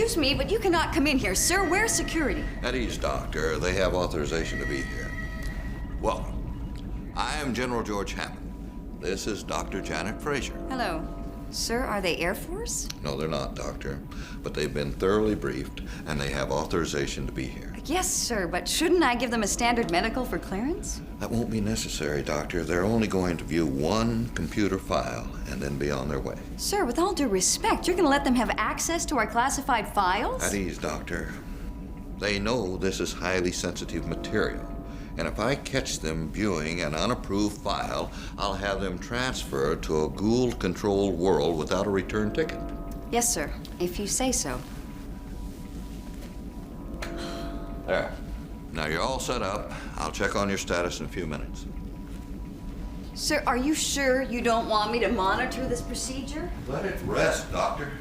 Excuse me, but you cannot come in here, sir. Where's security? At ease, Doctor. They have authorization to be here. Welcome. I am General George Hammond. This is Dr. Janet Fraser. Hello. Sir, are they Air Force? No, they're not, Doctor. But they've been thoroughly briefed, and they have authorization to be here. Yes, sir, but shouldn't I give them a standard medical for clearance? That won't be necessary, Doctor. They're only going to view one computer file and then be on their way. Sir, with all due respect, you're going to let them have access to our classified files? At ease, Doctor. They know this is highly sensitive material. And if I catch them viewing an unapproved file, I'll have them transferred to a Gould-controlled world without a return ticket. Yes, sir, if you say so. There. Now you're all set up. I'll check on your status in a few minutes. Sir, are you sure you don't want me to monitor this procedure? Let it rest, Doctor.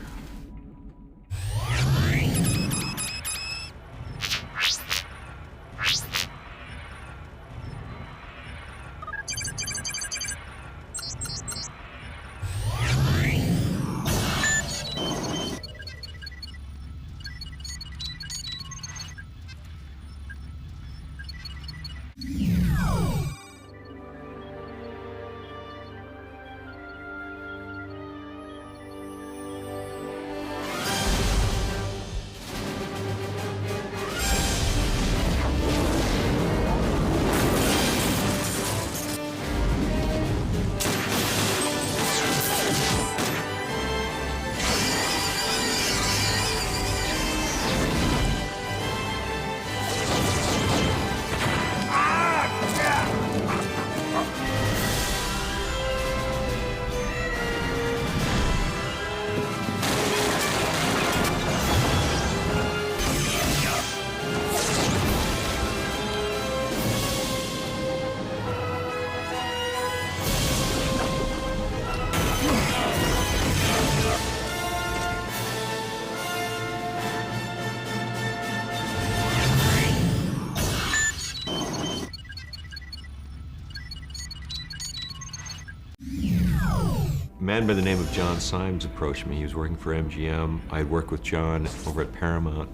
A man by the name of John Symes approached me. He was working for MGM. I had worked with John over at Paramount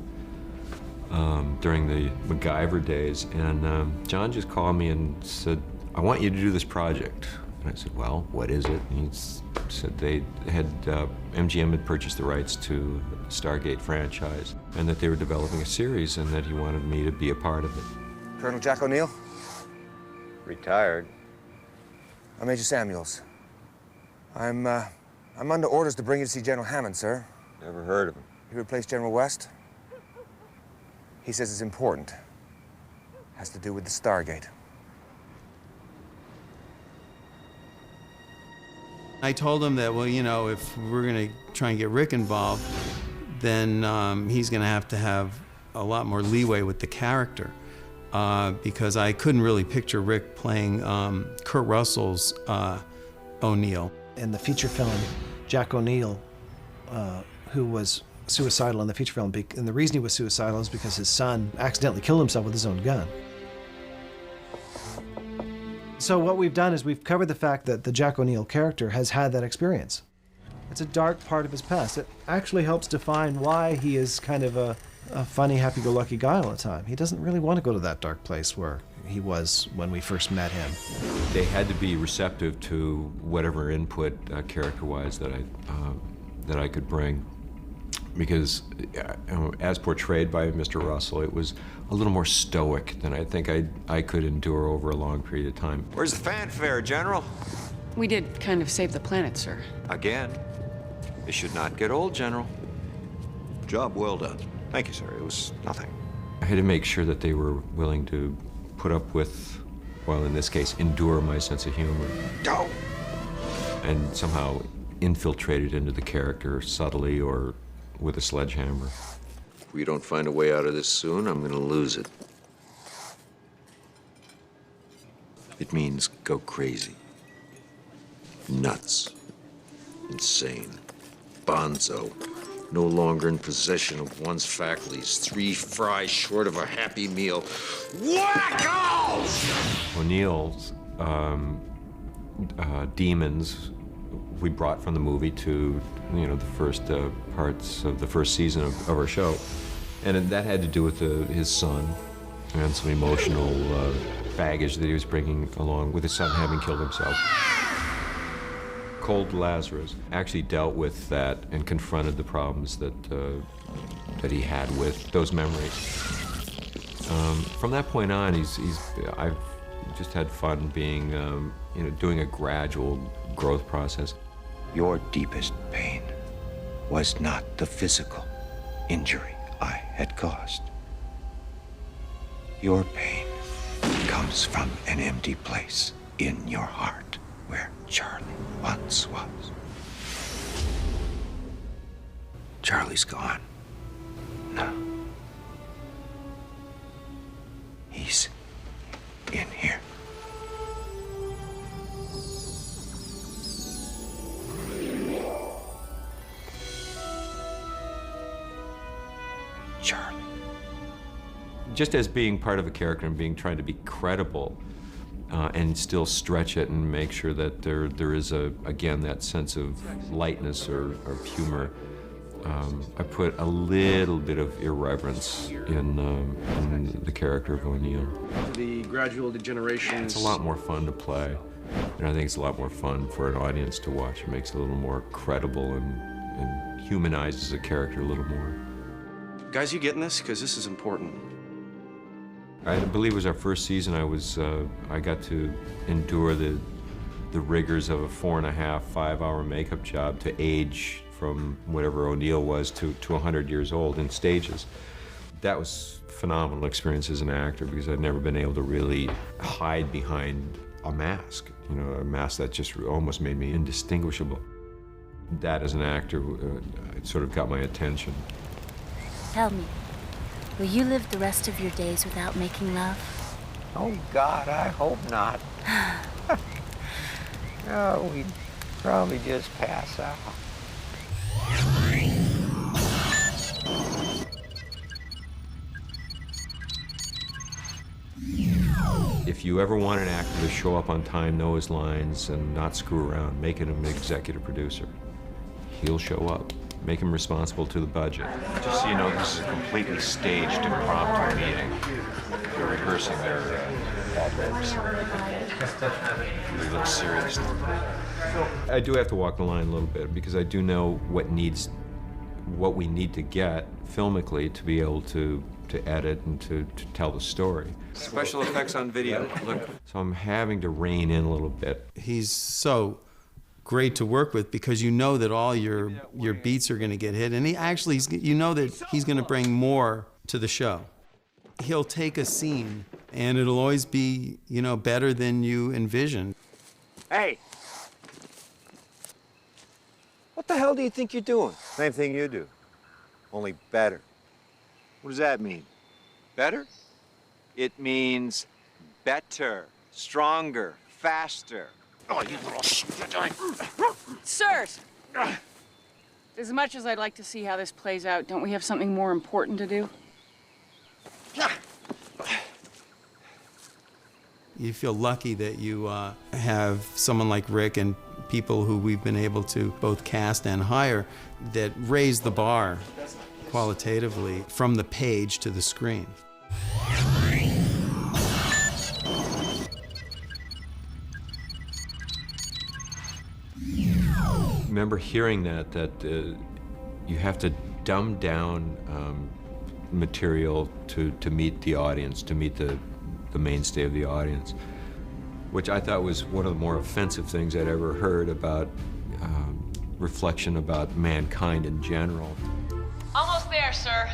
during the MacGyver days, and John just called me and said, "I want you to do this project." And I said, "Well, what is it?" And he said they had, MGM had purchased the rights to the STARGATE franchise, and that they were developing a series, and that he wanted me to be a part of it. Colonel Jack O'Neill? Retired. I'm Major Samuels. I'm under orders to bring you to see General Hammond, sir. Never heard of him. He replaced General West. He says it's important. Has to do with the Stargate. I told him that, well, you know, if we're going to try and get Rick involved, then he's going to have a lot more leeway with the character. Because I couldn't really picture Rick playing Kurt Russell's O'Neill. In the feature film, Jack O'Neill, who was suicidal in the feature film, and the reason he was suicidal is because his son accidentally killed himself with his own gun. So what we've done is we've covered the fact that the Jack O'Neill character has had that experience. It's a dark part of his past. It actually helps define why he is kind of a funny, happy-go-lucky guy all the time. He doesn't really want to go to that dark place where he was when we first met him. They had to be receptive to whatever input, character-wise, that I could bring, because as portrayed by Mr. Russell, it was a little more stoic than I think I could endure over a long period of time. Where's the fanfare, General? We did kind of save the planet, sir. Again. It should not get old, General. Job well done. Thank you, sir. It was nothing. I had to make sure that they were willing to put up with, well, in this case, endure my sense of humor. Go! And somehow infiltrate it into the character subtly or with a sledgehammer. If we don't find a way out of this soon, I'm gonna lose it. It means go crazy. Nuts. Insane. Bonzo. No longer in possession of one's faculties. 3 fries short of a happy meal. Wackos! O'Neill's demons we brought from the movie to, you know, the first parts of the first season of our show. And that had to do with his son and some emotional baggage that he was bringing along with his son having killed himself. Cold Lazarus actually dealt with that and confronted the problems that he had with those memories. From that point on, I've just had fun being, you know, doing a gradual growth process. Your deepest pain was not the physical injury I had caused. Your pain comes from an empty place in your heart where Charlie once was. Charlie's gone. No. He's in here. Charlie. Just as being part of a character and trying to be credible and still stretch it and make sure that there is, again, that sense of lightness or humor. I put a little bit of irreverence in the character of O'Neill. The gradual degeneration. It's a lot more fun to play, and I think it's a lot more fun for an audience to watch. It makes it a little more credible and humanizes the character a little more. Guys, you getting this? Because this is important. I believe it was our first season. I got to endure the rigors of a 4.5, 5-hour makeup job to age from whatever O'Neill was to 100 years old in stages. That was a phenomenal experience as an actor because I'd never been able to really hide behind a mask, you know, a mask that just almost made me indistinguishable. That, as an actor, it sort of got my attention. Tell me, will you live the rest of your days without making love? Oh, God, I hope not. No, we'd probably just pass out. If you ever want an actor to show up on time, know his lines, and not screw around, make him an executive producer. He'll show up. Make him responsible to the budget. Just so you know, this is a completely staged impromptu meeting. They're rehearsing their ad-libs. They look serious. I do have to walk the line a little bit because I do know what we need to get filmically to be able to edit and to tell the story. Special effects on video. Look. So I'm having to rein in a little bit. He's so great to work with because you know that all your beats are going to get hit, and you know that he's going to bring more to the show. He'll take a scene and it'll always be, you know, better than you envisioned. Hey! What the hell do you think you're doing? Same thing you do, only better. What does that mean? Better? It means better, stronger, faster. Oh, you little shit. Sirs! As much as I'd like to see how this plays out, don't we have something more important to do? You feel lucky that you have someone like Rick and people who we've been able to both cast and hire that raise the bar qualitatively from the page to the screen. Remember hearing that you have to dumb down material to meet the audience, to meet the mainstay of the audience, which I thought was one of the more offensive things I'd ever heard about reflection about mankind in general. Almost there, sir.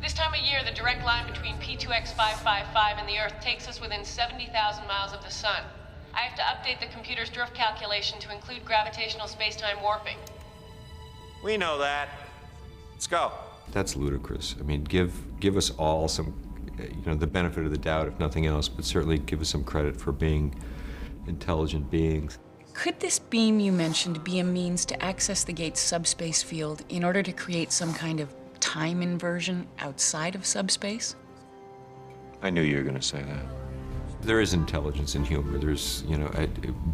This time of year, the direct line between P2X555 and the Earth takes us within 70,000 miles of the sun. I have to update the computer's drift calculation to include gravitational space-time warping. We know that. Let's go. That's ludicrous. I mean, give us all some, you know, the benefit of the doubt, if nothing else, but certainly give us some credit for being intelligent beings. Could this beam you mentioned be a means to access the gate's subspace field in order to create some kind of time inversion outside of subspace? I knew you were going to say that. There is intelligence in humor. There's, you know,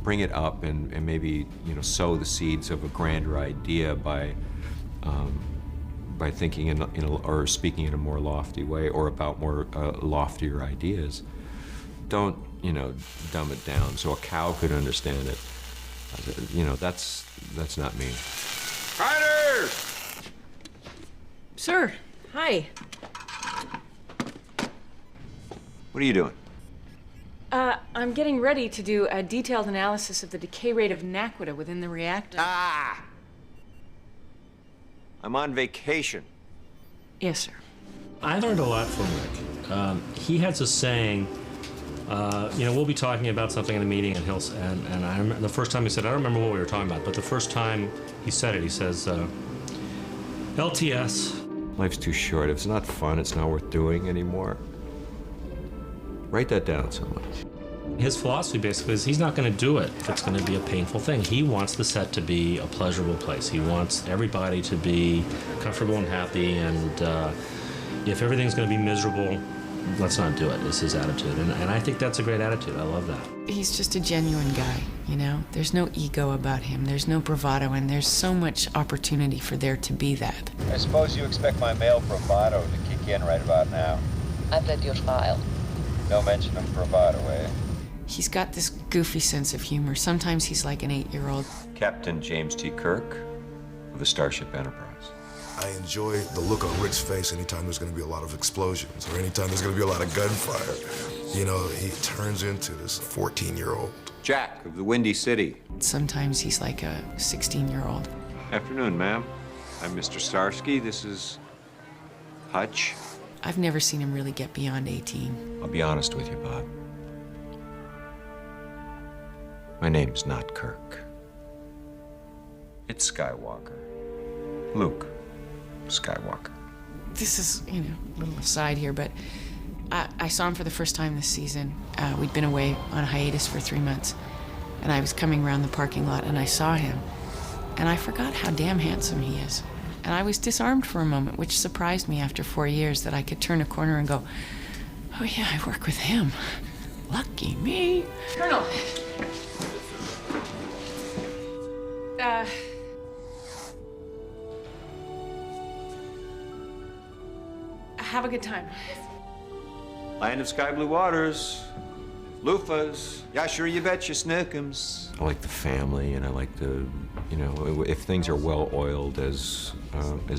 bring it up and maybe, you know, sow the seeds of a grander idea by thinking or speaking in a more lofty way or about more loftier ideas. Don't, you know, dumb it down so a cow could understand it. You know, that's not me. Ryder! Sir, hi. What are you doing? I'm getting ready to do a detailed analysis of the decay rate of naquita within the reactor. Ah! I'm on vacation. Yes, sir. I learned a lot from Rick. He has a saying, you know, we'll be talking about something in a meeting, and and I remember the first time he said, I don't remember what we were talking about, but the first time he said it, he says, LTS. Life's too short. If it's not fun, it's not worth doing anymore. Write that down somewhere. His philosophy basically is he's not going to do it if it's going to be a painful thing. He wants the set to be a pleasurable place. He wants everybody to be comfortable and happy, and if everything's going to be miserable, let's not do it, is his attitude. And I think that's a great attitude. I love that. He's just a genuine guy, you know? There's no ego about him. There's no bravado, and there's so much opportunity for there to be that. I suppose you expect my male bravado to kick in right about now. I've read your file. No mention of bravado, eh? He's got this goofy sense of humor. Sometimes he's like an 8-year-old. Captain James T. Kirk of the Starship Enterprise. I enjoy the look on Rick's face anytime there's going to be a lot of explosions or anytime there's going to be a lot of gunfire. You know, he turns into this 14-year-old. Jack of the Windy City. Sometimes he's like a 16-year-old. Afternoon, ma'am. I'm Mr. Starsky. This is Hutch. I've never seen him really get beyond 18. I'll be honest with you, Bob. My name's not Kirk. It's Skywalker. Luke Skywalker. This is, you know, a little aside here, but I saw him for the first time this season. We'd been away on hiatus for 3 months, and I was coming around the parking lot, and I saw him, and I forgot how damn handsome he is. And I was disarmed for a moment, which surprised me after 4 years that I could turn a corner and go, oh yeah, I work with him. Lucky me. Colonel. Have a good time. Land of sky blue waters, loofahs, yeah, sure you betcha, snookums. I like the family, and I like the, you know, if things are well oiled as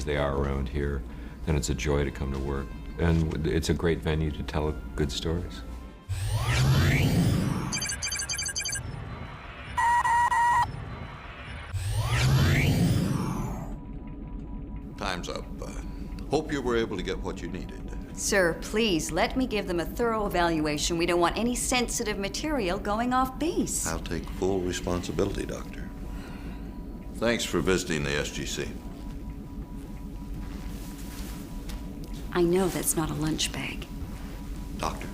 they are around here, then it's a joy to come to work, and it's a great venue to tell good stories. Time's up. Hope you were able to get what you needed. Sir, please let me give them a thorough evaluation. We don't want any sensitive material going off base. I'll take full responsibility, Doctor. Thanks for visiting the SGC. I know that's not a lunch bag. Doctor?